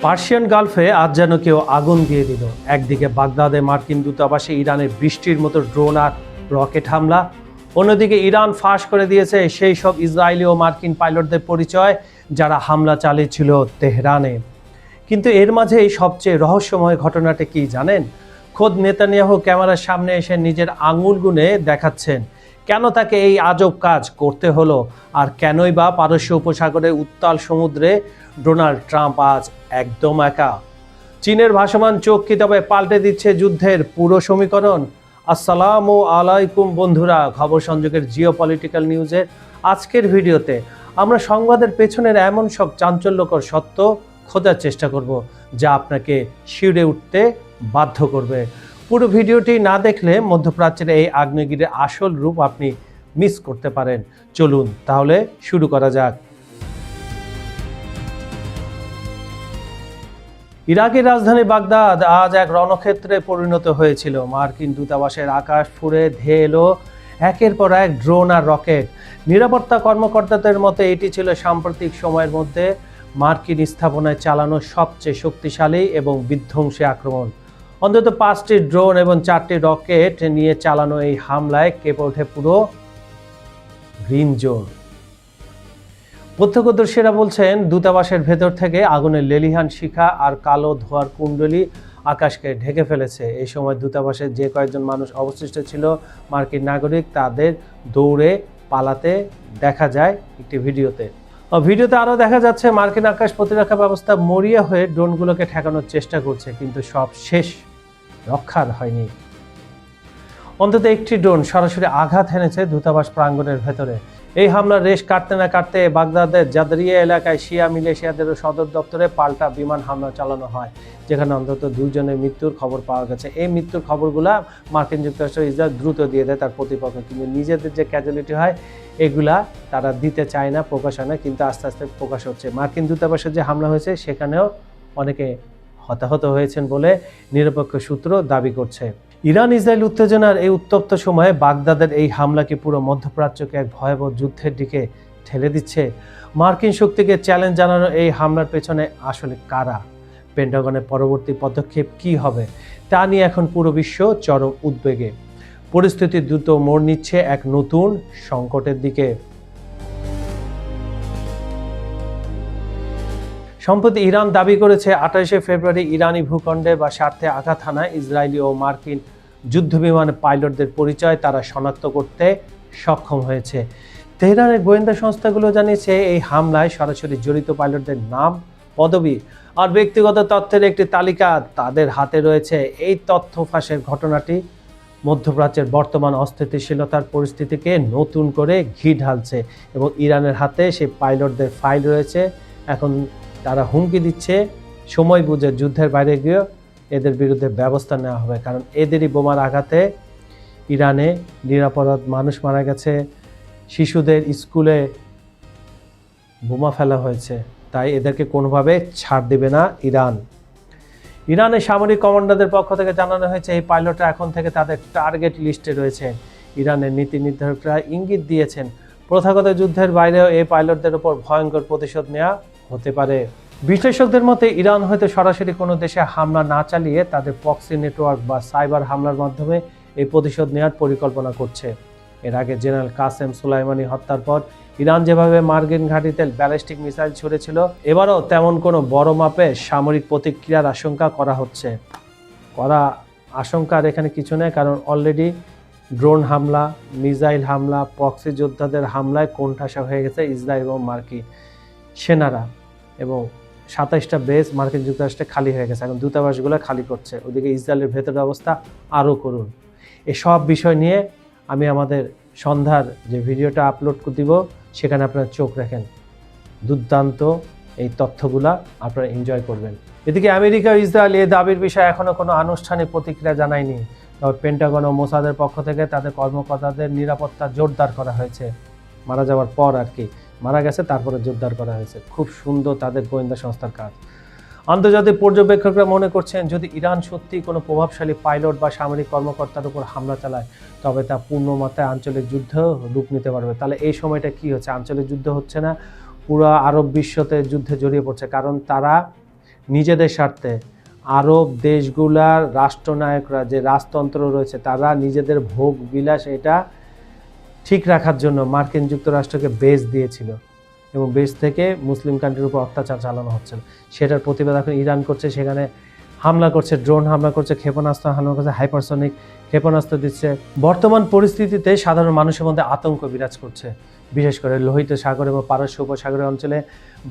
Persian গালফে আজ যেন কেউ আগুন দিয়ে দিল। একদিকে বাগদাদে মার্কিন দূতাবাসে ইরানের বৃষ্টির মতো ড্রোন আর রকেট হামলা, অন্যদিকে ইরান ফাঁস করে দিয়েছে সেই সব ইসরায়েলি ও মার্কিন পাইলটদের পরিচয় যারা হামলা চালিয়েছিল তেহরানে। কিন্তু এর মাঝে এই সবচেয়ে রহস্যময় ঘটনাটা কি জানেন? খোদ নেতানিয়াহু ক্যামেরার সামনে এসে নিজের আঙুল গুনে দেখাচ্ছেন কেন তাকে এই আজব কাজ করতে হলো, আর কেনই বা পারস্য উপসাগরের উত্তাল সমুদ্রে ডোনাল্ড ট্রাম্প আজ একদম একা। চীনের ভাসমান চোখ কি তবে পাল্টে দিচ্ছে যুদ্ধের পুরো সমীকরণ? আসসালামু আলাইকুম বন্ধুরা, খবর সংযোগের জিওপলিটিক্যাল নিউজের আজকের ভিডিওতে আমরা সংবাদের পেছনের এমন সব চাঞ্চল্যকর সত্য খোঁজার চেষ্টা করব যা আপনাকে শিউরে উঠতে বাধ্য করবে। পুরো ভিডিওটি না দেখলে মধ্যপ্রাচ্যের এই আগ্নেয়গিরির আসল রূপ আপনি মিস করতে পারেন। চলুন তাহলে শুরু করা যাক। ইরাকের রাজধানী বাগদাদ আজ এক রণক্ষেত্রে পরিণত হয়েছিল। মার্কিন দূতাবাসের আকাশ ফুঁড়ে ধেয়ে এলো একের পর এক ড্রোন আর রকেট। নিরাপত্তা কর্মকর্তাদের মতে এটি ছিল সাম্প্রতিক সময়ের মধ্যে মার্কিন স্থাপনায় চালানো সবচেয়ে শক্তিশালী এবং বিধ্বংসী আক্রমণ। অন্তত 5টি ড্রোন এবং 4টি রকেট নিয়ে চালানো এই হামলায় কেঁপে ওঠে পুরো গ্রিন জোন। প্রত্যক্ষদর্শীরা বলছেন দূতাবাসের ভেতর থেকে আগুনের লেলিহান শিখা আর কালো ধোঁয়ার কুণ্ডলী আকাশকে ঢেকে ফেলেছে। এই সময় দূতাবাসের যে কয়েকজন মানুষ অবশিষ্ট ছিল মার্কিন নাগরিক, তাদের দৌড়ে পালাতে দেখা যায় একটি ভিডিওতে। আরও দেখা যাচ্ছে মার্কিন আকাশ প্রতিরক্ষা ব্যবস্থা মরিয়া হয়ে ড্রোনগুলোকে ঠেকানোর চেষ্টা করছে, কিন্তু সব শেষ রক্ষার হয়নি। অন্তত একটি ড্রোন সরাসরি আঘাত হেনেছে দূতাবাস প্রাঙ্গণের ভেতরে। এই হামলার রেশ কাটতে না কাটতে বাগদাদের জাদরিয়া এলাকায় শিয়া মিলিশিয়াদের সদর দপ্তরে পাল্টা বিমান হামলা চালানো হয়, যেখানে অন্তত 2 জনের মৃত্যুর খবর পাওয়া গেছে। এই মৃত্যুর খবরগুলা মার্কিন যুক্তরাষ্ট্র ইসরায়েল দ্রুত দিয়ে দেয় তার প্রতিপক্ষ, কিন্তু নিজেদের যে ক্যাজুয়ালিটি হয় এগুলা তারা দিতে চায় না, প্রকাশ হয় না, কিন্তু আস্তে আস্তে প্রকাশ হচ্ছে। মার্কিন দূতাবাসের যে হামলা হয়েছে সেখানেও অনেকে হতাহত হয়েছেন বলে নিরপেক্ষ সূত্র দাবি করছে। ইরান ইসরায়েল উত্তেজনার এই উত্তপ্ত সময়ে বাগদাদের এই হামলাকে পুরো মধ্যপ্রাচ্যকে এক ভয়াবহ যুদ্ধের দিকে ঠেলে দিচ্ছে। মার্কিন শক্তিকে চ্যালেঞ্জ জানানো এই হামলার পেছনে আসলে কারা? পেন্টাগনের পরবর্তী পদক্ষেপ কি হবে তা নিয়ে এখন পুরো বিশ্ব চরম উদ্বেগে। পরিস্থিতি দ্রুত মোড় নিচ্ছে এক নতুন সংকটের দিকে। সম্প্রতি ইরান দাবি করেছে 28শে ফেব্রুয়ারি ইরানি ভূখণ্ডে বা স্বার্থে আঘাত হানায় ইসরায়েলি ও মার্কিন যুদ্ধবিমানের পাইলটদের পরিচয় তারা শনাক্ত করতে সক্ষম হয়েছে। তেহরানের গোয়েন্দা সংস্থাগুলো জানিয়েছে এই হামলায় সরাসরি জড়িত পাইলটদের নাম, পদবি আর ব্যক্তিগত তথ্যের একটি তালিকা তাদের হাতে রয়েছে। এই তথ্য ফাঁসের ঘটনাটি মধ্যপ্রাচ্যের বর্তমান অস্থিতিশীলতার পরিস্থিতিকে নতুন করে ঘি ঢালছে এবং ইরানের হাতে সেই পাইলটদের ফাইল রয়েছে। এখন তারা হুমকি দিচ্ছে সময় বুঝে যুদ্ধের বাইরে গিয়ে এদের বিরুদ্ধে ব্যবস্থা নেওয়া হবে, কারণ এদেরই বোমার আঘাতে ইরানে নিরাপরাধ মানুষ মারা গেছে, শিশুদের স্কুলে বোমা ফেলা হয়েছে, তাই এদেরকে কোনোভাবে ছাড় দেবে না ইরান। ইরানের সামরিক কমান্ডারদের পক্ষ থেকে জানানো হয়েছে এই পাইলটরা এখন থেকে তাদের টার্গেট লিস্টে রয়েছে। ইরানের নীতি নির্ধারকরা ইঙ্গিত দিয়েছেন প্রথাগত যুদ্ধের বাইরেও এই পাইলটদের উপর ভয়ঙ্কর প্রতিশোধ নেওয়া হতে পারে। বিশ্লেষকদের মতে ইরান হয়তো সরাসরি কোনো দেশে হামলা না চালিয়ে তাদের প্রক্সি নেটওয়ার্ক বা সাইবার হামলার মাধ্যমে এই প্রতিশোধ নেওয়ার পরিকল্পনা করছে। এর আগে জেনারেল কাসেম সুলাইমানি হত্যার পর ইরান যেভাবে মার্কিন ঘাঁটিতে ব্যালিস্টিক মিসাইল ছুড়েছিল, এবারও তেমন কোনো বড় মাপে সামরিক প্রতিক্রিয়ার আশঙ্কা করা হচ্ছে। আশঙ্কার এখানে কিছু নেই, কারণ অলরেডি ড্রোন হামলা, মিসাইল হামলা, প্রক্সি যোদ্ধাদের হামলায় কোণঠাসা হয়ে গেছে ইসরায়েল এবং মার্কিন সেনারা, এবং 27টা বেস মার্কিন যুক্তরাষ্ট্রে খালি হয়ে গেছে। এখন দূতাবাসগুলো খালি করছে, ওদিকে ইসরায়েলের ভেতরের অবস্থা আরও করুন। এসব বিষয় নিয়ে আমি আমাদের সন্ধ্যার যে ভিডিওটা আপলোড দিব সেখানে আপনারা চোখ রাখেন। দুর্দান্ত এই তথ্যগুলা আপনারা এনজয় করবেন। এদিকে আমেরিকা ও ইসরায়েল এই দাবির বিষয়ে এখনও কোনো আনুষ্ঠানিক প্রতিক্রিয়া জানায়নি, তবে পেন্টাগন ও মোসাদের পক্ষ থেকে তাদের কর্মকর্তাদের নিরাপত্তা জোরদার করা হয়েছে। মারা যাওয়ার পর মারা গেছে, তারপরে জোরদার করা হয়েছে। খুব সুন্দর তাদের গোয়েন্দা সংস্থার কাজ। আন্তর্জাতিক পর্যবেক্ষকরা মনে করছেন যদি ইরান সত্যি কোনো প্রভাবশালী পাইলট বা সামরিক কর্মকর্তার উপর হামলা চালায় তবে তা পূর্ণমাত্রায় আঞ্চলিক যুদ্ধ রূপ নিতে পারবে। তাহলে এই সময়টা কি হচ্ছে? আঞ্চলিক যুদ্ধ হচ্ছে না, পুরো আরব বিশ্বতে যুদ্ধে জড়িয়ে পড়ছে, কারণ তারা নিজেদের স্বার্থে আরব দেশগুলার রাষ্ট্রনায়করা যে রাজতন্ত্র রয়েছে তারা নিজেদের ভোগ বিলাস এটা ঠিক রাখার জন্য মার্কিন যুক্তরাষ্ট্রকে বেস দিয়েছিল এবং বেস থেকে মুসলিম কান্ট্রির উপর অত্যাচার চালানো হচ্ছিল। সেটার প্রতিবাদ এখন ইরান করছে, সেখানে হামলা করছে, ড্রোন হামলা করছে, ক্ষেপণাস্ত্র হামলা করছে, হাইপারসনিক ক্ষেপণাস্ত্র দিচ্ছে। বর্তমান পরিস্থিতিতে সাধারণ মানুষের মধ্যে আতঙ্ক বিরাজ করছে, বিশেষ করে লোহিত সাগর এবং পারস্য উপসাগরের অঞ্চলে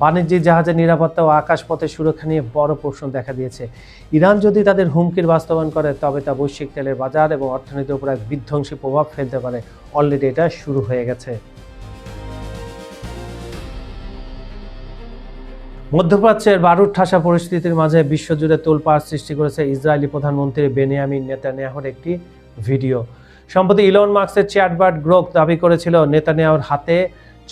বাণিজ্যিক জাহাজের নিরাপত্তা ও আকাশপথের সুরক্ষা নিয়ে বড় প্রশ্ন দেখা দিয়েছে। ইরান যদি তাদের হুমকির বাস্তবায়ন করে তবে তা বৈশ্বিক তেলের বাজার এবং অর্থনীতির উপর এক বিধ্বংসী প্রভাব ফেলতে পারে। অলরেডি এটা শুরু হয়ে গেছে। মধ্যপ্রাচ্যের বারুদ ঠাসা পরিস্থিতির মাঝে বিশ্বজুড়ে তোলপাড় সৃষ্টি করেছে ইসরায়েলি প্রধানমন্ত্রী বেনিয়ামিন নেতানিয়াহুর একটি ভিডিও। সম্প্রতি ইলন মাস্কের চ্যাটবট গ্রোক দাবি করেছিল নেতানিয়াহুর হাতে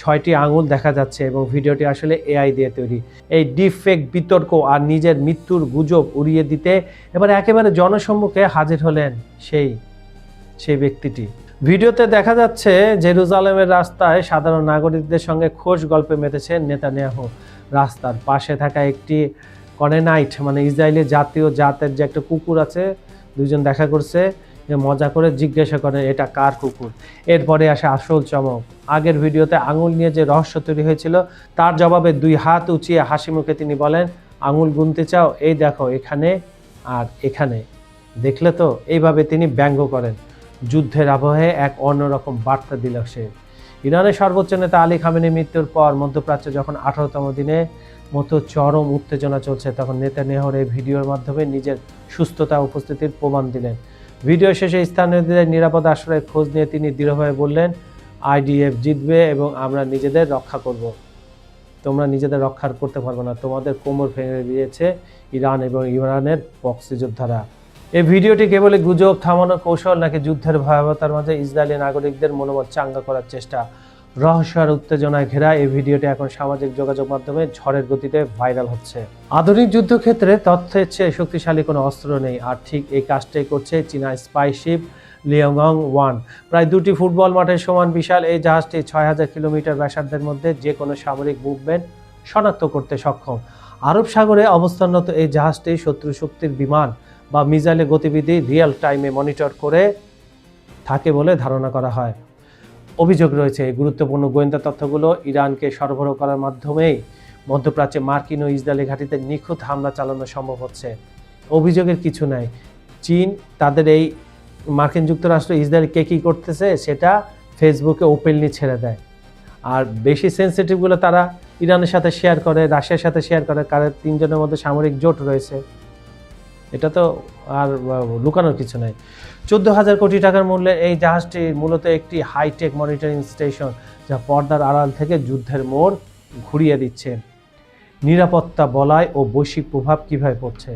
6টি আঙুল দেখা যাচ্ছে এবং ভিডিওটি আসলে এআই দিয়ে তৈরি। এই ডিপফেক বিতর্ক আর নিজের মৃত্যুর গুজব উড়িয়ে দিতে এবার একেবারে জনসম্মুখে হাজির হলেন সেই ব্যক্তিটি। ভিডিওতে দেখা যাচ্ছে জেরুজালেমের রাস্তায় সাধারণ নাগরিকদের সঙ্গে খোশ গল্পে মেতেছে নেতানিয়াহু। রাস্তার পাশে থাকা একটি কনেনাইট মানে ইসরায়েলের জাতীয় জাতের যে একটা কুকুর আছে, দুজন দেখা করছে, মজা করে জিজ্ঞাসা করেন এটা কার কুকুর। এরপরে আসে আসল চমক। আগের ভিডিওতে আঙুল নিয়ে যে রহস্য তৈরি হয়েছিল তার জবাবে 2 হাত উঁচিয়ে হাসি মুখে তিনি বলেন, আঙুল গুনতে চাও, এই দেখো এখানে আর এখানে, দেখলে তো। এইভাবে তিনি ব্যঙ্গ করেন। যুদ্ধের আবহে এক অন্যরকম বার্তা দিল সে। ইরানের সর্বোচ্চ নেতা আলী খামেনির মৃত্যুর পর মধ্যপ্রাচ্যে যখন 18তম দিনে মতো চরম উত্তেজনা চলছে তখন নেতানিয়াহুর এই ভিডিওর মাধ্যমে নিজের সুস্থতা উপস্থিতির প্রমাণ দিলেন। ভিডিও শেষে স্থানীয়দের নিরাপদ আশ্রয়ের খোঁজ নিয়ে তিনি দৃঢ়ভাবে বললেন, IDF জিতবে এবং আমরা নিজেদের রক্ষা করব। তোমরা নিজেদের রক্ষা করতে পারবে না, তোমাদের কোমর ভেঙে দিয়েছে ইরান এবং ইরানের প্রক্সি যোদ্ধারা। এই ভিডিওটি কেবলই গুজব থামানোর কৌশল নাকি যুদ্ধের ভয়াবহতার মাঝে ইসরায়েলি নাগরিকদের মনোবল চাঙ্গা করার চেষ্টা? রহস্য আর উত্তেজনায় ঘেরা এই ভিডিওটি এখন সামাজিক যোগাযোগ মাধ্যমে ঝড়ের গতিতে ভাইরাল হচ্ছে। আধুনিক যুদ্ধক্ষেত্রে তথ্যের চেয়ে শক্তিশালী কোনো অস্ত্র নেই, আর ঠিক এই কাজটাই করছে চীনা স্পাইশিপ লিয়াংং 1। প্রায় 2টি ফুটবল মাঠের সমান বিশাল এই জাহাজটি 6000 কিলোমিটার ব্যাসার্ধের মধ্যে যে কোনো সামরিক মুভমেন্ট শনাক্ত করতে সক্ষম। আরব সাগরে অবস্থানরত এই জাহাজটি শত্রু শক্তির বিমান বা মিসাইলের গতিবিধি রিয়েল টাইমে মনিটর করে থাকে বলে ধারণা করা হয়। অভিযোগ রয়েছে এই গুরুত্বপূর্ণ গোয়েন্দা তথ্যগুলো ইরানকে সরবরাহ করার মাধ্যমেই মধ্যপ্রাচ্যে মার্কিন ও ইসরায়েলি ঘাঁটিতে নিখুঁত হামলা চালানো সম্ভব হচ্ছে। অভিযোগের কিছু নাই। চীন তাদের এই মার্কিন যুক্তরাষ্ট্র ইসরায়েলকে কী করতেছে সেটা ফেসবুকে ওপেনলি ছেড়ে দেয়, আর বেশি সেন্সিটিভগুলো তারা ইরানের সাথে শেয়ার করে, রাশিয়ার সাথে শেয়ার করে, কারণ 3 জনের মধ্যে সামরিক জোট রয়েছে। এটা তো আর লুকানোর কিছু নাই। 14,000 কোটি টাকার মূল্যের এই জাহাজটি মূলত একটি হাইটেক মনিটরিং স্টেশন, যা পর্দার আড়াল থেকে যুদ্ধের মোড় ঘুরিয়ে দিচ্ছে। নিরাপত্তা বলয় ও বৈশ্বিক প্রভাব কিভাবে পড়ছে।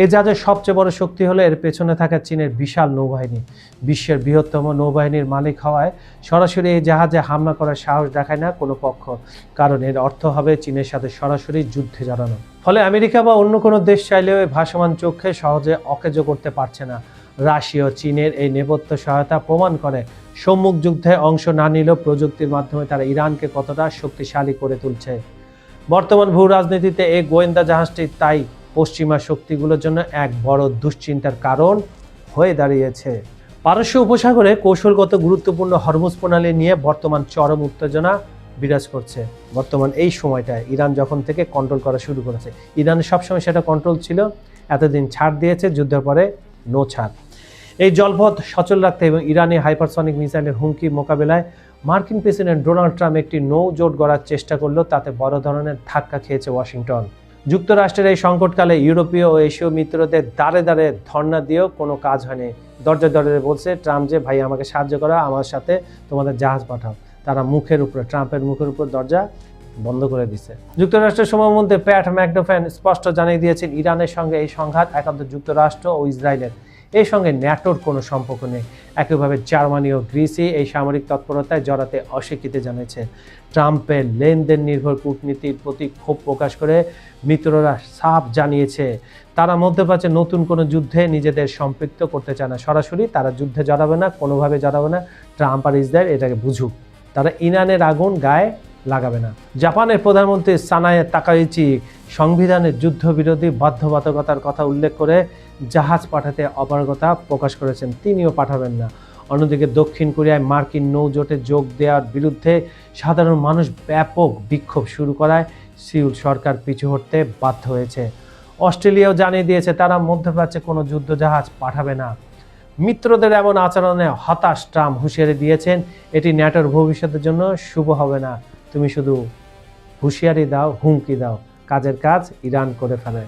এই জাহাজের সবচেয়ে বড় শক্তি হলো এর পেছনে থাকা চীনের বিশাল নৌবাহিনী। বিশ্বের বৃহত্তম নৌবাহিনীর মালিক হওয়ায় সরাসরি এই জাহাজে হামলা করার সাহস দেখায় না কোনো পক্ষ, কারণ এর অর্থ হবে চীনের সাথে সরাসরি যুদ্ধে জড়ানো। ফলে আমেরিকা বা অন্য কোনো দেশ চাইলেও এই ভাসমান চোখে সহজে অকেজো করতে পারছে না। রাশিয়া ও চীনের এই নেপথ্য সহায়তা প্রমাণ করে সম্মুখ যুদ্ধে অংশ না নিলেও প্রযুক্তির মাধ্যমে তারা ইরানকে কতটা শক্তিশালী করে তুলছে। বর্তমান ভূ রাজনীতিতে এই গোয়েন্দা জাহাজটি তাই পশ্চিমা শক্তিগুলোর জন্য এক বড় দুশ্চিন্তার কারণ হয়ে দাঁড়িয়েছে। পারস্য উপসাগরে কৌশলগত গুরুত্বপূর্ণ হরমুজ প্রণালী নিয়ে বর্তমান চরম উত্তেজনা বিরাজ করছে। বর্তমান এই সময়টায় ইরান যখন থেকে কন্ট্রোল করা শুরু করেছে, ইরানের সবসময় সেটা কন্ট্রোল ছিল, এতদিন ছাড় দিয়েছে, যুদ্ধের পরে নো ছাড়। এই জলপথ সচল রাখতে এবং ইরানি হাইপারসনিক মিসাইলের হুমকি মোকাবেলায় মার্কিন প্রেসিডেন্ট ডোনাল্ড ট্রাম্প একটি নৌ জোট গড়ার চেষ্টা করলেও তাতে বড় ধরনের ধাক্কা খেয়েছে ওয়াশিংটন। যুক্তরাষ্ট্রের এই সংকটকালে ইউরোপীয় ও এশীয় মিত্রদের দ্বারে দ্বারে ধর্ণা দিয়েও কোনো কাজ হয়নি। দরজায় দরজায় বলছে ট্রাম্প যে ভাই আমাকে সাহায্য করা, আমার সাথে তোমাদের জাহাজ পাঠাও। তারা ট্রাম্পের মুখের উপর দরজা বন্ধ করে দিচ্ছে। যুক্তরাষ্ট্রের সময়মধ্যে প্যাট ম্যাকডোফ্যান স্পষ্ট জানিয়ে দিয়েছেন ইরানের সঙ্গে এই সংঘাত একান্ত যুক্তরাষ্ট্র ও ইসরায়েলের, এই সঙ্গে ন্যাটোর কোনো সম্পর্ক নেই। একইভাবে জার্মানি ও গ্রিসই এই সামরিক তৎপরতায় জড়াতে অস্বীকৃতি জানিয়েছে। ট্রাম্পের লেনদেন নির্ভর কূটনীতির প্রতি ক্ষোভ প্রকাশ করে মিত্ররা সাফ জানিয়েছে তারা মধ্যপ্রাচ্যে নতুন কোনো যুদ্ধে নিজেদের সম্পৃক্ত করতে চায় না। সরাসরি তারা যুদ্ধে জড়াবে না, কোনোভাবে জড়াবে না। ট্রাম্প আর ইসরায়েল এটাকে বুঝুক। তারা ইরানের আগুন গায়ে লাগাবে না। জাপানের প্রধানমন্ত্রী সানায়ে তাকাইচি সংবিধানের যুদ্ধবিরোধী বাধ্যবাধকতার কথা উল্লেখ করে জাহাজ পাঠাতে অপারগতা প্রকাশ করেছেন, তিনিও পাঠাবেন না। অন্যদিকে দক্ষিণ কোরিয়ায় মার্কিন নৌজোটে যোগ দেওয়ার বিরুদ্ধে সাধারণ মানুষ ব্যাপক বিক্ষোভ শুরু করায় সিউল সরকার পিছু হটতে বাধ্য হয়েছে। অস্ট্রেলিয়াও জানিয়ে দিয়েছে তারা মধ্যপ্রাচ্যে কোনো যুদ্ধজাহাজ পাঠাবে না। মিত্রদের এমন আচরণে হতাশ ট্রাম্প হুঁশিয়ারি দিয়েছেন, এটি ন্যাটোর ভবিষ্যতের জন্য শুভ হবে না। তুমি শুধু হুঁশিয়ারি দাও, হুমকি দাও, কাজের কাজ ইরান করে ফেলে।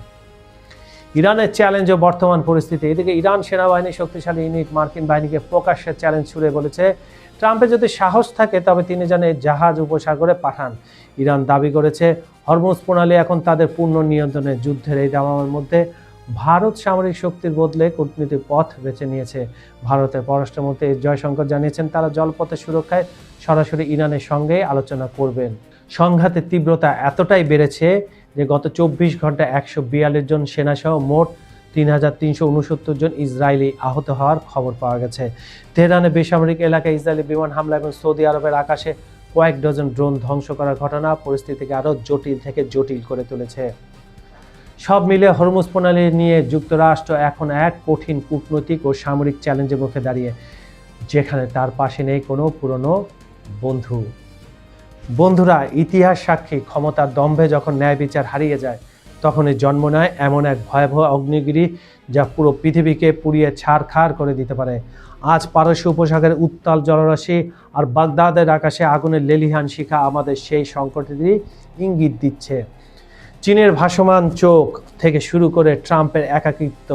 ইরানের চ্যালেঞ্জ ও বর্তমান পরিস্থিতি। এদিকে ইরান সেনাবাহিনীর শক্তিশালী ইউনিট মার্কিন বাহিনীকে প্রকাশ্যে চ্যালেঞ্জ ছুড়ে বলেছে, ট্রাম্পের যদি সাহস থাকে তবে তিনি যেন এই জাহাজ উপসাগরে পাঠান। ইরান দাবি করেছে হরমুজ প্রণালী এখন তাদের পূর্ণ নিয়ন্ত্রণে। যুদ্ধের এই দামামের মধ্যে ভারত সামরিক শক্তির বদলে কূটনীতির পথ বেছে নিয়েছে। ভারতের পররাষ্ট্রমন্ত্রী জয়শঙ্কর জানিয়েছেন তারা জলপথের সুরক্ষায় সরাসরি ইরানের সঙ্গে আলোচনা করবেন। সংঘাতের তীব্রতা এতটাই বেড়েছে যে গত 24 ঘন্টায় 142 জন সেনাসহ মোট 3369 জন ইসরায়েলি আহত হওয়ার খবর পাওয়া গেছে। তেহরানের বেসামরিক এলাকায় ইসরায়েলি বিমান হামলা এবং সৌদি আরবের আকাশে কয়েক ডজন ড্রোন ধ্বংস করার ঘটনা পরিস্থিতিকে আরও জটিল থেকে জটিল করে তুলেছে। সব মিলে হরমুজ প্রণালী নিয়ে যুক্তরাষ্ট্র এখন এক কঠিন কূটনৈতিক ও সামরিক চ্যালেঞ্জের মুখে দাঁড়িয়ে, যেখানে তার পাশে নেই কোনো পুরনো বন্ধু। বন্ধুরা, ইতিহাস সাক্ষী ক্ষমতার দম্ভে যখন ন্যায় বিচার হারিয়ে যায় তখনই জন্ম নেয় এমন এক ভয়াবহ অগ্নিগিরি যা পুরো পৃথিবীকে পুড়িয়ে ছারখাড় করে দিতে পারে। আজ পারস্য উপসাগরের উত্তাল জলরাশি আর বাগদাদের আকাশে আগুনের লেলিহান শিখা আমাদের সেই সংকটেরই ইঙ্গিত দিচ্ছে। চীনের ভাসমান চোখ থেকে শুরু করে ট্রাম্পের একাকিত্ব,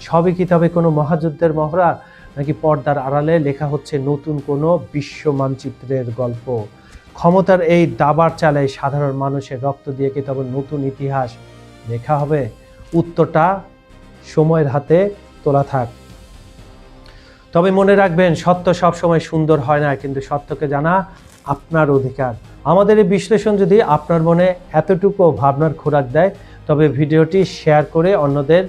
সবই কি তবে কোনো মহাযুদ্ধের মহড়া, নাকি পর্দার আড়ালে লেখা হচ্ছে নতুন কোনো বিশ্ব মানচিত্রের গল্প? ক্ষমতার এই দাবার চালে সাধারণ মানুষের রক্ত দিয়ে কি তবে নতুন ইতিহাস লেখা হবে? উত্তরটা সময়ের হাতে তোলা থাক। তবে মনে রাখবেন, সত্য সবসময় সুন্দর হয় না, কিন্তু সত্যকে জানা আপনার অধিকার। আমাদের এই বিশ্লেষণ যদি আপনার মনে এতটুকু ভাবনার খোরাক দেয় তবে ভিডিওটি শেয়ার করে অন্যদের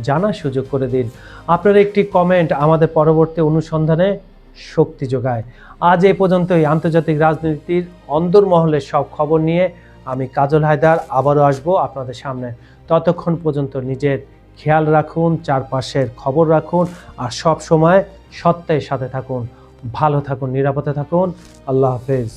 জানার সুযোগ করে দিন। আপনার একটি কমেন্ট আমাদের পরবর্তী অনুসন্ধানে শক্তি যোগায়। আজ এই পর্যন্তই। আন্তর্জাতিক রাজনীতির অন্দরমহলের সব খবর নিয়ে আমি কাজল হায়দার আবারও আসবো আপনাদের সামনে। ততক্ষণ পর্যন্ত নিজের খেয়াল রাখুন, চারপাশের খবর রাখুন, আর সব সময় সত্যের সাথে থাকুন। ভালো থাকুন, নিরাপদে থাকুন। আল্লাহ হাফেজ।